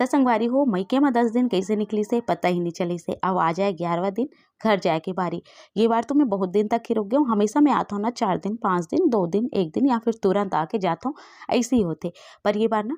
त संगवारी हो मइके में 10 दिन कैसे निकली से पता ही नहीं चली से। अब आ जाए 11वां दिन घर जाए की बारी। ये बार तो मैं बहुत दिन तक ही रुक गया हूँ। हमेशा मैं आता हूँ ना 4 दिन 5 दिन 2 दिन 1 दिन या फिर तुरंत आके जाता हूँ, ऐसे ही होते। पर ये बार ना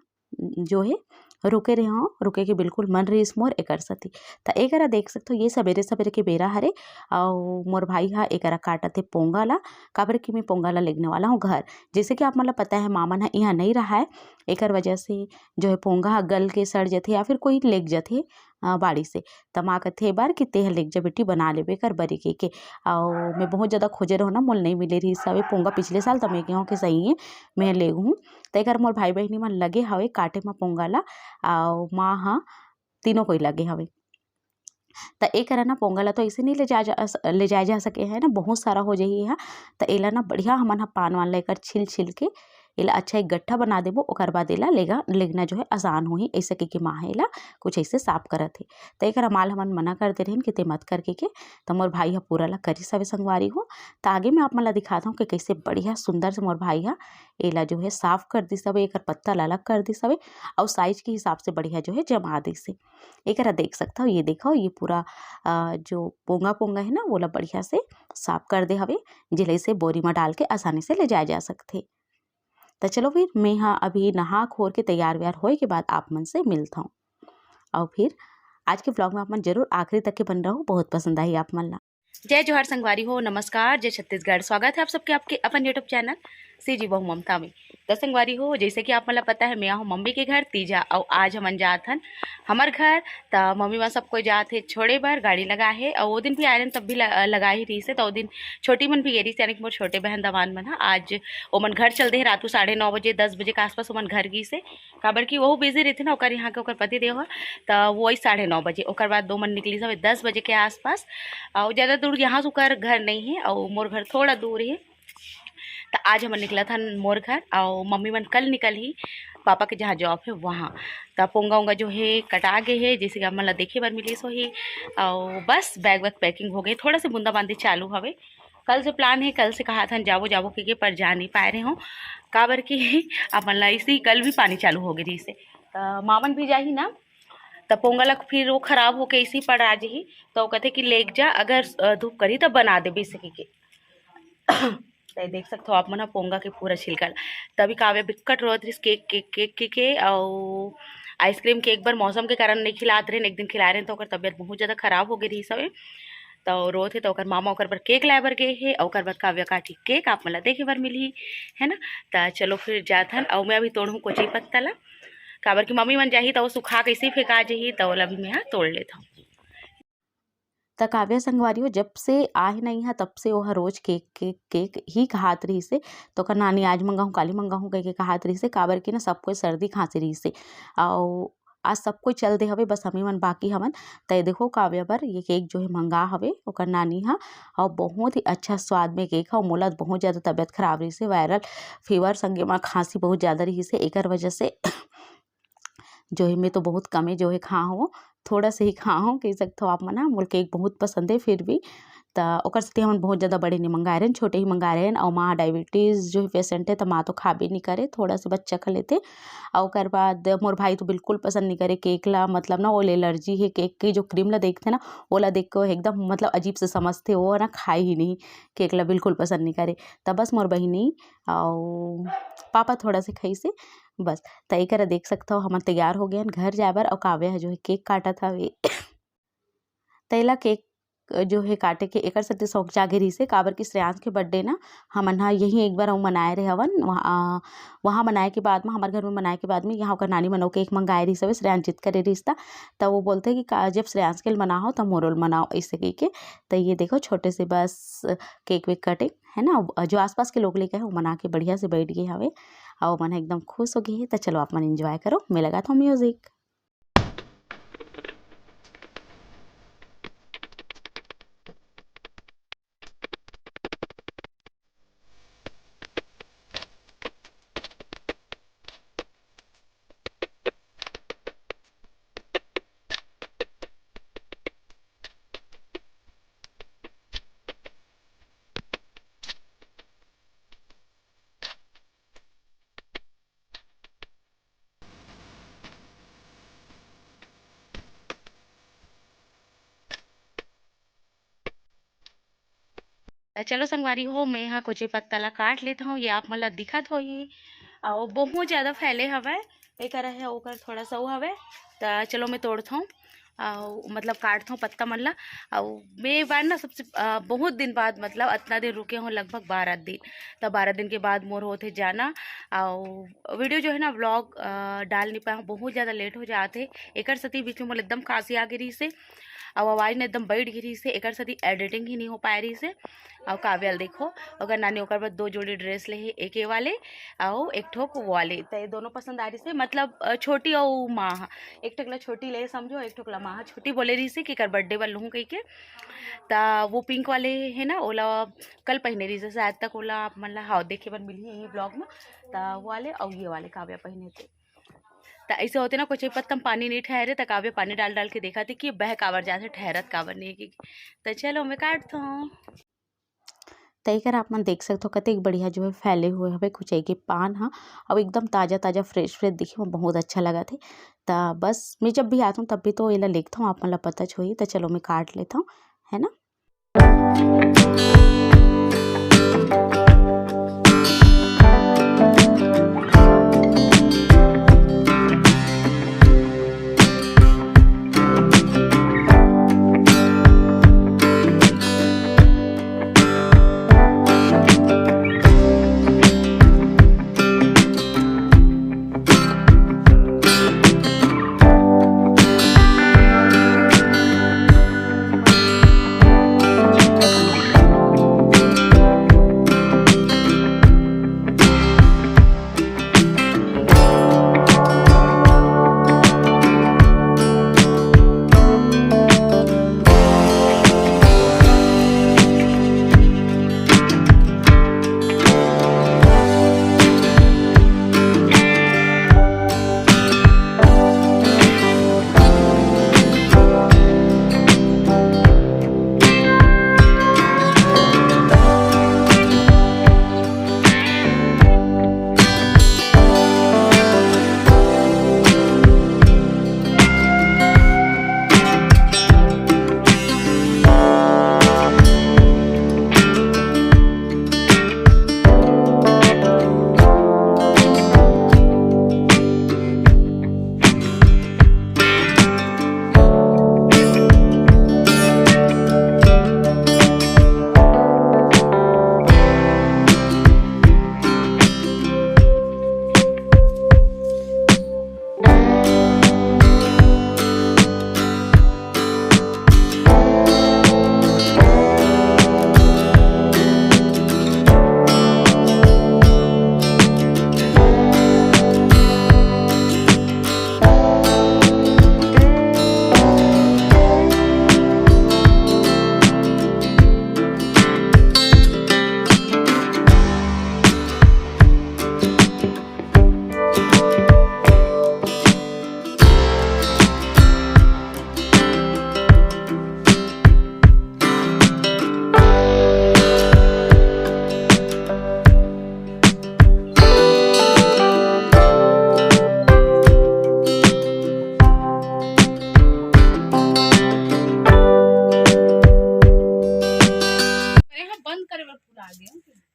जो है रुके रहे हो, रुके के बिल्कुल मन रही मोर एकर सती। त एकरा देख सकते हो ये सवेरे सवेरे के बेरा हरे और मोर भाई हा एकरा काटत है पोंगा ला। काबर कि मैं पोंगा ला लेगने वाला हूँ घर। जैसे कि आप मतलब पता है मामन हा यहाँ नहीं रहा है, एकर वजह से जो है पोंगा हा गल के सड़ जाते या फिर कोई लेग जाते बाड़ी से। त माँ कहते बार कि तेह लेग जा बेटी बना लेबे कर बरी के और मैं बहुत ज़्यादा खोजे रहो ना मोल नहीं मिले रही सब पोंगा पिछले साल तो मैं कहूँ कि सही है मैं ले हूँ। तो एकर मोर भाई बहनी मन लगे हवे काटे में पोंगा ला और माँ हा तीनों कोई लगे हवे। त एकरा ना पोंगा ला तो ऐसे नहीं ले जाए जा सके है ना, बहुत सारा हो जाही है। त एला ना बढ़िया हमन हा पान वान लेकर छिल छिल के एला अच्छा एक गट्ठा बना देबो, ओकर बाद एला लेगना जो है आसान होही। ऐसे के माँ है एला कुछ ऐसे साफ करत है। त एकरा माल हमन मना कर दे रहिन कि ते मत करके के। त मोर भाई हा पूरा ला करी सवे संगवारी हो। त आगे मैं आप मन ला दिखाता हूँ कि कैसे बढ़िया सुंदर से मोर भाई हा एला जो है साफ कर दी सवे, एकर पत्ता ला अलग कर दी सवे और साइज के हिसाब से बढ़िया जो है जमा दी से। एकरा देख सकता हो, ये देखो ये पूरा जो पोंगा पोंगा है ना वो ला बढ़िया से साफ कर दे हवे, जिले से बोरी में डाल के आसानी से ले जाया जा सकते। तो चलो फिर मैं हाँ अभी नहा खोर के तैयार व्यार होए के बाद आप मन से मिलता हूँ। और फिर आज के ब्लॉग में आप मन जरूर आखिरी तक के बन रहा हो, बहुत पसंद आई आप मन ला। जय जोहार संगवारी हो, नमस्कार, जय छत्तीसगढ़। स्वागत है आप सबके आपके अपन यूट्यूब चैनल सी जी बहु ममता में। तो संगवारी हो जैसे कि आप मतलब पता है मैं हूँ मम्मी के घर तीजा और आज हमन जात हन हमार घर। तो मम्मी वहाँ सब कोई जात है छोड़े बर गाड़ी लगा है और वो दिन भी आयरन तब भी लगा ही रही से। तो वो दिन छोटी मन भी गेरी से यानी कि मोर छोटे बहन दवान मन आज ओमन घर चल दे रात को 9:30 10 बजे के आसपास ओमन घर गी से। काबर कि वो बिजी रहते ना ओकर यहाँ के ओकर पति देव तो वही 9:30 बजे। ओकर बाद दो मन निकली सब 10 बजे के आसपास और ज़्यादा दूर यहाँ से ओकर घर नहीं है और मोर घर थोड़ा दूर है। तो आज हम निकला था मोर घर और मम्मी मन कल निकल ही पापा के जहाँ जॉब है वहाँ। तो पोंगा उंगा जो है कटा गए है जैसे कि मतलब देखे बार मिली सो ही और बस बैग वैग पैकिंग हो गई, थोड़ा सा बूंदाबांदी चालू हवे। कल से प्लान है, कल से कहा था जाबो जाबो के पर जा नहीं पाए रहे हो काबर कि अब मतलब इसी कल भी पानी चालू हो गई से। तो मामन भी जाही ना तो पोंगा लग फिर वो खराब होके इसी पड़ आ जाही। तो कहते कि लेग जा अगर धूप करी तो बना दे बेसकी के। तो देख सकते हो आप मना पोंगा के पूरा छिलका तभी काव्य बिकट रोत रही केक केक केक के और आइसक्रीम के एक बार मौसम के कारण नहीं खिलाते रहे, एक दिन खिला रहे तो तबियत बहुत ज़्यादा खराब हो गई रही सब। तो रोत है तो मामा ओकर पर केक लाए बर गए है और बाद काव्य काठी केक आप मतलब देखे बर मिली है ना। तो चलो फिर जात हन और मैं अभी तोड़ूँ कोची पत्ता ला काबर की मम्मी मन जाही तो वो सुखा कैसे फेंका जाही तो अभी मैं यहाँ तोड़ लेता हूँ। त काव्य संगवारी हो जब से आहे नहीं है तब से वह रोज केक केक केक ही खात रही से। तो का नानी आज मंगाऊँ काली मंगाऊँ कह के खात रही से काबर की ना सबको सर्दी खांसी रही से और आज सब कोई चल दे हवे, बस हमें मन बाकी हमन। तय देखो काव्य बर ये केक जो है मंगा हवे ओकर नानी हा और बहुत ही अच्छा स्वाद में केक है और मोला बहुत ज़्यादा तबियत खराब रही से, वायरल फीवर संगे में खांसी बहुत ज़्यादा रही से। एकर वजह से जो है मैं तो बहुत कम जो है खा हूँ, थोड़ा से ही खा हूँ कह सकते हो आप मना। मोल केक बहुत पसंद है फिर भी तो ओकर से हमन बहुत ज़्यादा बड़े नहीं मंगाए रहे, छोटे ही मंगाए रहे। और माँ डायबिटीज़ जो है पेशेंट है तो माँ तो खा भी नहीं करे, थोड़ा सा बच्चा खा लेते। और ओकर बाद मोर भाई तो बिल्कुल पसंद नहीं करे केक ला, मतलब ना वो एलर्जी है केक की। जो क्रीम ला देखते ना वो ला देख के एकदम मतलब अजीब से समझते, वो ना खाए ही नहीं केक ला, बिल्कुल पसंद नहीं करे। तब बस मोर बहिनी और पापा थोड़ा से खाई से बस। तय कर देख सकता हो हम तैयार हो गए घर जाए बर और काव्य जो है केक काटा था वे तैला केक जो है काटे के एकर से शौक जागे रही से काबर की श्रेयांश के बर्थडे ना हमन हा यही एक बार मनाए रहे हवन। वहाँ मनाए के बाद में हमारे घर में मनाए के बाद में यहाँ का नानी मनो केक मंगाए रही सब श्रेयांश जिद करे रिश्ता। तब वो बोलते कि जब श्रेयांश के मनाओ तब मोरोल मनाओ ऐसे कह के। तो ये देखो छोटे से बस केक वेक कटे है ना, जो आसपास के लोग लेके है वो मना के बढ़िया से बैठ गए हवे और मन एकदम खुश हो गई है। तो चलो आप मन एंजॉय करो, मैं लगा था म्यूजिक। चलो संगवारी हो मैं यहाँ कुछ पत्ता ला काट लेता हूँ। ये आप मतलब दिखत हो ही और बहुत ज़्यादा फैले हवे एक है ओकर थोड़ा सा हवे। तो चलो मैं तोड़ता हूँ मतलब काटता हूँ पत्ता मन ला। और मैं बार ना सबसे बहुत दिन बाद मतलब इतना दिन रुके हूँ लगभग 12 दिन। तो 12 दिन के बाद मोर होते जाना और वीडियो जो है ना व्लॉग डाल नहीं पाया हूँ, बहुत ज़्यादा लेट हो जाते एक सती बीच में मोला एकदम खांसी आ गई से और आवाज़ ने एकदम बैठ गिरी से एक सती एडिटिंग ही नहीं हो पा रही से। और काव्यल देखो अगर नानी ओकर बाद 2 जोड़ी ड्रेस ले एक ये वाले और एक ठोक वो वाले तो ये दोनों पसंद आ रही से मतलब छोटी और माँ एक ठोकला छोटी ले समझो एक ठोकला माँ छोटी बोले रही से कि कर बर्थडे वाल लूँ कही के। ता वो पिंक वाले है ना ओला कल पहने रही से शायद तक ओला मतलब हाँ देखे बन मिली है ये ब्लॉग में। ता वो वाले और ये वाले काव्या पहने थे। तो ऐसे होते ना कुछ पत्तम पानी नहीं ठहरे तो काव्य पानी डाल डाल के देखा थी कि बह कावर जाते ठहरत कावर नहीं की। तो चलो मैं काटता हूँ। तैकर आप मन देख सकते हो कतेक बढ़िया जो है फैले हुए हवे कुछ के पान हाँ अब एकदम ताज़ा ताज़ा फ्रेश फ्रेश दिखे में बहुत अच्छा लगा थे। तो बस मैं जब भी आता हूँ तब भी तो ये लिखता हूँ आप मतलब पता छोई। तो चलो मैं काट लेता हूँ है ना।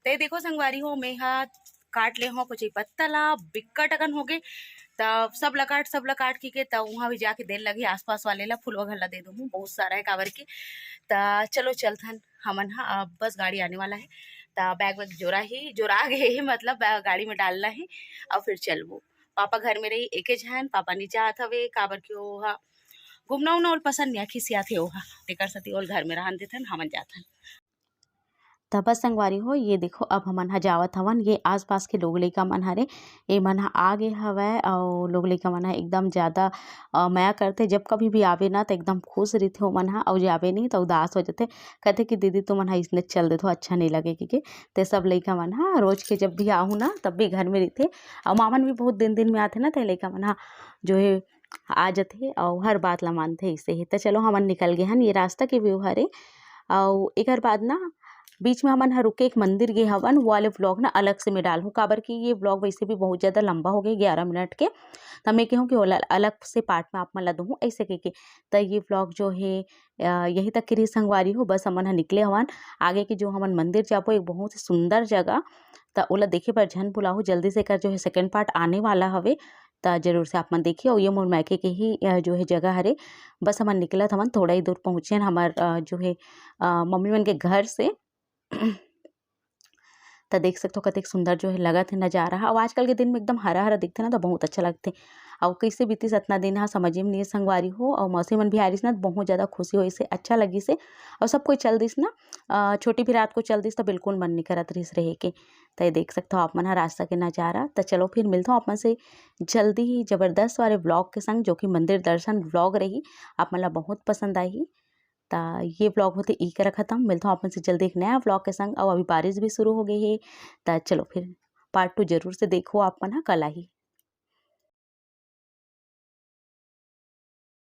ते देखो संगवारी हो मैं हाथ काट ले हो कुछ पत्ता ला बिक्कट अगन हो गए तब सब ला काट के तब वहाँ भी जाके देर लगी आसपास वाले ला फुलवा घर ला दे दूँ बहुत सारा है कावर के। ता चलो चलथन हमन हाँ अब बस गाड़ी आने वाला है। ता बैग वैग जोरा गए है मतलब गाड़ी में डालना है और फिर चलबो। पापा घर में रही एक जहन पापा नीचे आत हवे काबर के ओहा घूमना उमना ओल पसंद नहीं खिसिया थे ओहा तेकर सती ओल घर में रहन देथन हमन जाथन। तब बस संगवारी हो ये देखो अब हमन ह जावत हवन ये आसपास के लोग लइका मन हरे ए मन ह आगे हवय और लोग लइका मन ह एकदम ज़्यादा माया करते जब कभी भी आवे ना तो एकदम खुश रहिथे ओमन ह और जावे नहीं तो उदास हो जाते कहते कि दीदी तुमन ह इसने चल देथो अच्छा नहीं लगे कि ते सब लइका मन ह रोज के जब भी आहूँ ना तब भी घर में रहते और मामन भी बहुत दिन दिन में आते ना तो लइका मन ह जो है आ जाते और हर बात ला मानते इसे ही। तो चलो हमन निकल गए हन ये रास्ता के व्यू हरे और एकर बाद ना बीच में हमन ह रुके एक मंदिर गे हवन, वो वाले व्लॉग ना अलग से मैं डालहूँ, काबर कि ये व्लॉग वैसे भी बहुत ज़्यादा लंबा हो गया 11 मिनट के। त मैं कहूँ कि ओला अलग से पार्ट में आप मन ला दूहूँ ऐसे कहिके। त ये व्लॉग जो है यहीं तक के रही संगवारी हो, बस हमन ह निकले हवन। आगे के जो हमन मंदिर जाबो एक बहुत ही सुंदर जगह, त ओला देखे बर झन भुलाहू, जल्दी से एकर जो है सेकंड पार्ट आने वाला हवे। त जरूर से आप मन देखिए। और ये मोर मायके के ही जो है जगह हरे। बस हमन निकलत हवन, थोड़ा ही दूर पहुँचेन हमर जो है मम्मी मन के घर से। त देख सकथो कतेक सुंदर जो है लगत हे नज़ारा ह। अउ आजकल के दिन में एकदम हरा-हरा दिखथे ना, त बहुत अच्छा लगथे। अउ कइसे बीतिस अतना दिन ह समझे में नइ संगवारी हो। अउ मौसी मन भी आरिस ना, बहुत ज़्यादा खुशी होइसे, अच्छा लगिसे। अउ सब कोई चल दिस ना, छोटी भी रात को चल दिस त बिल्कुल मन नइ करत रहिस रेहे के। त ये देख सकथो आप मन ह रास्ता के नज़ारा। त चलो फिर मिलथों आप मन से जल्दी ही जबरदस्त वाले व्लॉग के संग, जो कि मंदिर दर्शन व्लॉग रही। आप मन ला बहुत पसंद आही। त ये व्लॉग होथे ई करा खत्म। मिलथों आप मन से जल्दी एक नया व्लॉग के संग। अउ अभी बारिश भी शुरू हो गई हे। त चलो फिर पार्ट 2 ज़रूर से देखो आप मन ह, कल आही।